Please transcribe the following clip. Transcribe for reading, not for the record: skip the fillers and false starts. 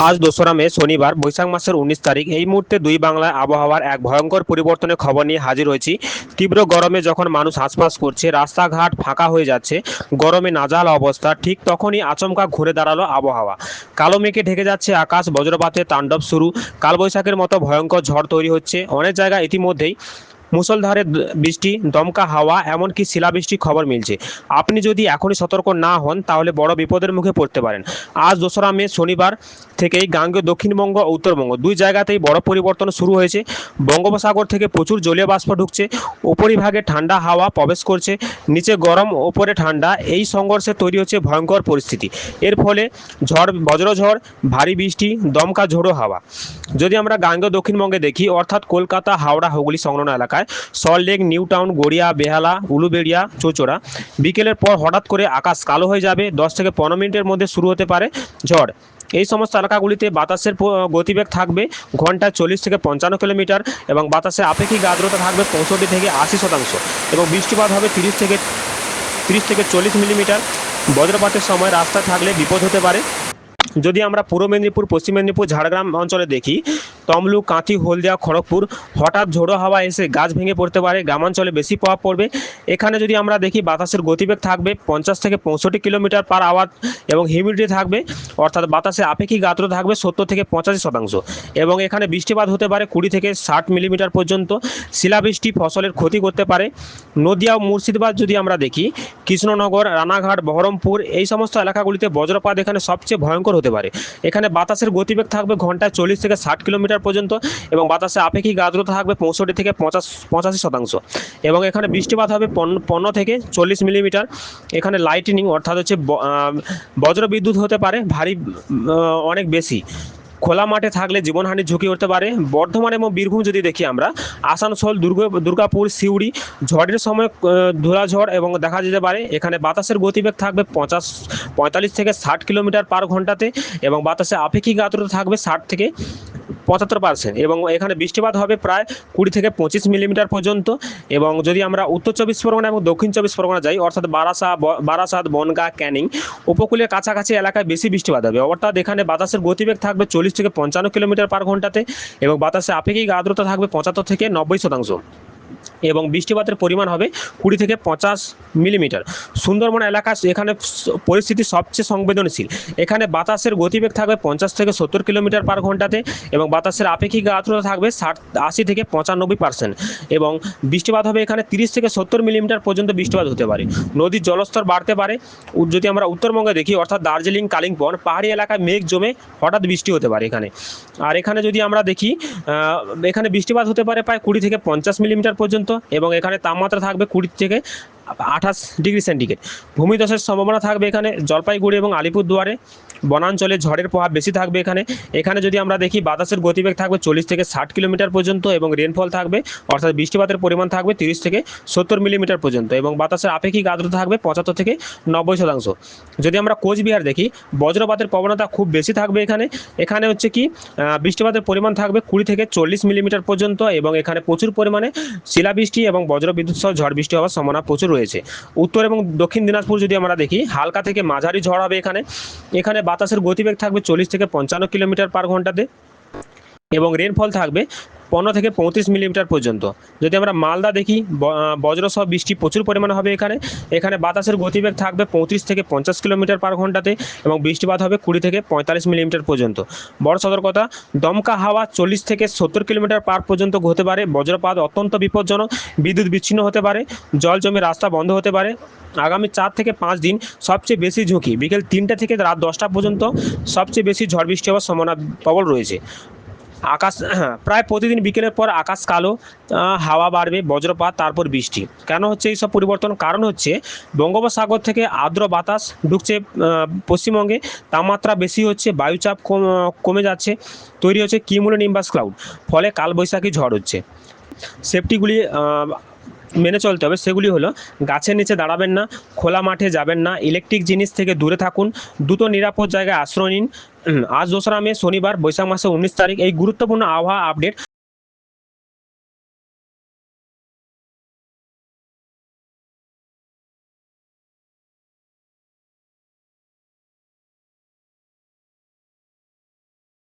আজ ২রা মে শনিবার বৈশাখ মাসের ১৯ তারিখ। এই মুহূর্তে দুই বাংলায় আবহাওয়ার এক ভয়ঙ্কর পরিবর্তনের খবর নিয়ে হাজির হয়েছি। তীব্র গরমে যখন মানুষ হাঁসফাঁস করছে, রাস্তাঘাট ফাঁকা হয়ে যাচ্ছে, গরমে নাজেহাল অবস্থা, ঠিক তখনই আচমকা ঘুরে দাঁড়ালো আবহাওয়া। কালো মেঘে ঢেকে যাচ্ছে আকাশ, বজ্রপাতের তাণ্ডব শুরু, কালবৈশাখের মতো ভয়ঙ্কর ঝড় তৈরি হচ্ছে। অনেক জায়গায় ইতিমধ্যেই মুষলধারে বৃষ্টি, দমকা হাওয়া, এমনকি শিলাবৃষ্টির খবর মিলছে। আপনি যদি এখনই সতর্ক না হন তাহলে বড় বিপদের মুখে পড়তে পারেন। আজ ২রা মে শনিবার থেকেই গাঙ্গেয় দক্ষিণবঙ্গ ও উত্তরবঙ্গ দুই জায়গাতেই বড় পরিবর্তন শুরু হয়েছে। বঙ্গোপসাগর থেকে প্রচুর জলীয় বাষ্প ঢুকছে, উপরিভাগে ঠান্ডা হাওয়া প্রবেশ করছে, নিচে গরম, ওপরে ঠান্ডা। এই সংঘর্ষে তৈরি হচ্ছে ভয়ঙ্কর পরিস্থিতি। এর ফলে ঝড়, বজ্রঝড়, ভারী বৃষ্টি, দমকা ঝোড়ো হাওয়া। যদি আমরা গাঙ্গেয় দক্ষিণবঙ্গে দেখি, অর্থাৎ কলকাতা, হাওড়া, হুগলি সংলগ্ন এলাকায়, সল্টলেক, নিউ টাউন, গড়িয়া, বেহালা, উলুবেড়িয়া, চৌচড়া, বিকেলের পর হঠাৎ করে আকাশ কালো হয়ে যাবে। ১০ থেকে ১৫ মিনিটের মধ্যে শুরু হতে পারে ঝড়। এই সমস্ত এলাকাগুলিতে বাতাসের গতিবেগ থাকবে ঘন্টায় ৪০ থেকে ৫৫ কিলোমিটার এবং বাতাসে আপেক্ষিক আর্দ্রতা থাকবে ৬৫ থেকে ৮০% এবং বৃষ্টিপাত হবে ৩০ থেকে ৪০ মিলিমিটার। বজ্রপাতের সময় রাস্তা থাকলে বিপদ হতে পারে। যদি আমরা পূর্ব মেদিনীপুর, পশ্চিম মেদিনীপুর, ঝাড়গ্রাম অঞ্চলে দেখি, তমলুক, কাঁথি, হলদিয়া, খড়গপুর, হঠাৎ ঝোড়ো হাওয়া এসে গাছ ভেঙে পড়তে পারে, গ্রামাঞ্চলে বেশি প্রভাব পড়বে। এখানে যদি আমরা দেখি, বাতাসের গতিবেগ থাকবে ৫০ থেকে ৬৫ কিলোমিটার পার আওয়ার এবং হিউমিডিটি থাকবে, অর্থাৎ বাতাসে আপেক্ষিক আর্দ্রতা থাকবে ৭০ থেকে ৮৫% এবং এখানে বৃষ্টিপাত হতে পারে ২০ থেকে ৬০ মিলিমিটার পর্যন্ত। শিলাবৃষ্টি ফসলের ক্ষতি করতে পারে। নদিয়া ও মুর্শিদাবাদ যদি আমরা দেখি, কৃষ্ণনগর, রানাঘাট, বহরমপুর, এই সমস্ত এলাকাগুলিতে বজ্রপাত এখানে সবচেয়ে ভয়ঙ্কর হতে পারে। এখানে বাতাসের গতিবেগ থাকবে ঘন্টায় ৪০ থেকে ৬০ কিলোমিটার পর্যন্ত এবং বাতাসে আপেক্ষিক আর্দ্রতা থাকবে ৬৫ থেকে ৮৫% এবং এখানে বৃষ্টিপাত হবে ১৫ থেকে ৪০ মিলিমিটার। এখানে লাইটনিং অর্থাৎ হচ্ছে বজ্রবিদ্যুৎ হতে পারে ভারী, অনেক বেশি। খোলা মাঠে থাকলে জীবনহানির ঝুঁকি হতে পারে। বর্ধমান এবং বীরভূম যদি দেখি আমরা, আসানসোল, দুর্গাপুর, সিউড়ি, ঝড়ের সময় ধুলাঝড় এবং দেখা যেতে পারে। এখানে বাতাসের গতিবেগ থাকবে ৪৫ থেকে ৬০ কিলোমিটার পার ঘন্টাতে এবং বাতাসে আপেক্ষিক আর্দ্রতা থাকবে ৬০ থেকে ৭৫% এবং এখানে বৃষ্টিপাত হবে প্রায় ২০ থেকে ২৫ মিলিমিটার পর্যন্ত। এবং যদি আমরা উত্তর ২৪ পরগনা এবং দক্ষিণ ২৪ পরগনা যাই, অর্থাৎ বারাসাত, বনগাঁ, ক্যানিং উপকূলের কাছাকাছি এলাকায় বেশি বৃষ্টিপাত হবে। অর্থাৎ এখানে বাতাসের গতিবেগ থাকবে ৪০ থেকে ৫৫ কিলোমিটার পার ঘন্টাতে এবং বাতাসে আপেক্ষিক আর্দ্রতা থাকবে ৭৫ থেকে ৯০% এবং বৃষ্টিপাতের পরিমাণ হবে ২০ থেকে ৫০ মিলিমিটার। সুন্দরবন এলাকা, এখানে পরিস্থিতি সবচেয়ে সংবেদনশীল। এখানে বাতাসের গতিবেগ থাকবে ৫০ থেকে ৭০ কিলোমিটার পার ঘন্টাতে এবং বাতাসের আপেক্ষিক আর্দ্রতা থাকবে ৮০ থেকে ৯৫% এবং বৃষ্টিপাত হবে এখানে ৩০ থেকে ৭০ মিলিমিটার পর্যন্ত বৃষ্টিপাত হতে পারে। নদীর জলস্তর বাড়তে পারে। যদি আমরা উত্তরবঙ্গে দেখি, অর্থাৎ দার্জিলিং, কালিম্পং পাহাড়ি এলাকায় মেঘ জমে হঠাৎ বৃষ্টি হতে পারে এখানে। আর এখানে যদি আমরা দেখি, এখানে বৃষ্টিপাত হতে পারে প্রায় ২০ থেকে ৫০ মিলিমিটার পর্যন্ত এবং এখানে তাপমাত্রা থাকবে ২০ থেকে ২৮ ডিগ্রি সেন্টিগ্রেড। ভূমিধসের সম্ভাবনা থাকবে এখানে জলপাইগুড়ি এবং আলিপুরদুয়ারে। বনাঞ্চলে ঝড়ের প্রভাব বেশি থাকবে এখানে যদি আমরা দেখি, বাতাসের গতিবেগ থাকবে ৪০ থেকে ৬০ কিলোমিটার পর্যন্ত এবং রেনফল থাকবে, অর্থাৎ বৃষ্টিপাতের পরিমাণ থাকবে ৩০ থেকে ৭০ মিলিমিটার পর্যন্ত এবং বাতাসের আপেক্ষিক আর্দ্রতা থাকবে ৭৫ থেকে ৯০%। যদি আমরা কোচবিহার দেখি, বজ্রপাতের প্রবণতা খুব বেশি থাকবে এখানে হচ্ছে কি, বৃষ্টিপাতের পরিমাণ থাকবে ২০ থেকে ৪০ মিলিমিটার পর্যন্ত এবং এখানে প্রচুর পরিমাণে শিলাবৃষ্টি এবং বজ্রবিদ্যুৎ সহ ঝড় বৃষ্টি হওয়ার সম্ভাবনা প্রচুর রয়েছে। উত্তর এবং দক্ষিণ দিনাজপুর যদি আমরা দেখি, হালকা থেকে মাঝারি ঝড় হবে এখানে বাতাসের গতিবেগ থাকবে ৪০ থেকে ৫৫ কিলোমিটার পার ঘন্টাতে এবং রেনফল থাকবে ১৫ থেকে ৩৫ মিলিমিটার পর্যন্ত। যদি আমরা মালদা দেখি, বজ্রসহ বৃষ্টি প্রচুর পরিমাণে হবে এখানে বাতাসের গতিবেগ থাকবে ৩৫ থেকে ৫০ কিলোমিটার পার ঘন্টাতে এবং বৃষ্টিপাত হবে ২০ থেকে ৪৫ মিলিমিটার পর্যন্ত। বড় সতর্কতা, দমকা হাওয়া ৪০ থেকে ৭০ কিলোমিটার পার পর্যন্ত হতে পারে। বজ্রপাত অত্যন্ত বিপজ্জনক, বিদ্যুৎ বিচ্ছিন্ন হতে পারে, জল জমে রাস্তা বন্ধ হতে পারে। আগামী ৪ থেকে ৫ দিন সবচেয়ে বেশি ঝুঁকি বিকেল ৩টা থেকে রাত ১০টা পর্যন্ত সবচেয়ে বেশি ঝড় বৃষ্টি হওয়ার সম্ভাবনা প্রবল রয়েছে। আকাশ প্রায় প্রতিদিন বিকেলের পর আকাশ কালো, হাওয়া বাড়বে, বজ্রপাত, তারপর বৃষ্টি। কেন হচ্ছে এইসব পরিবর্তন? কারণ হচ্ছে বঙ্গোপসাগর থেকে আর্দ্র বাতাস ঢুকছে পশ্চিমবঙ্গে, তাপমাত্রা বেশি হচ্ছে, বায়ুচাপ কমে যাচ্ছে, তৈরি হচ্ছে কিউমুলোনিম্বাস ক্লাউড, ফলে কালবৈশাখী ঝড় হচ্ছে। সেফটিগুলি মেনে চলতে হবে। সেগুলি হলো, গাছের নিচে দাঁড়াবেন না, খোলা মাঠে যাবেন না, ইলেকট্রিক জিনিস থেকে দূরে থাকুন, দ্রুত নিরাপদ জায়গায় আশ্রয় নিন। আজ ২রা মে শনিবার বৈশাখ মাসের ১৯ তারিখ। এই গুরুত্বপূর্ণ আবহাওয়া আপডেট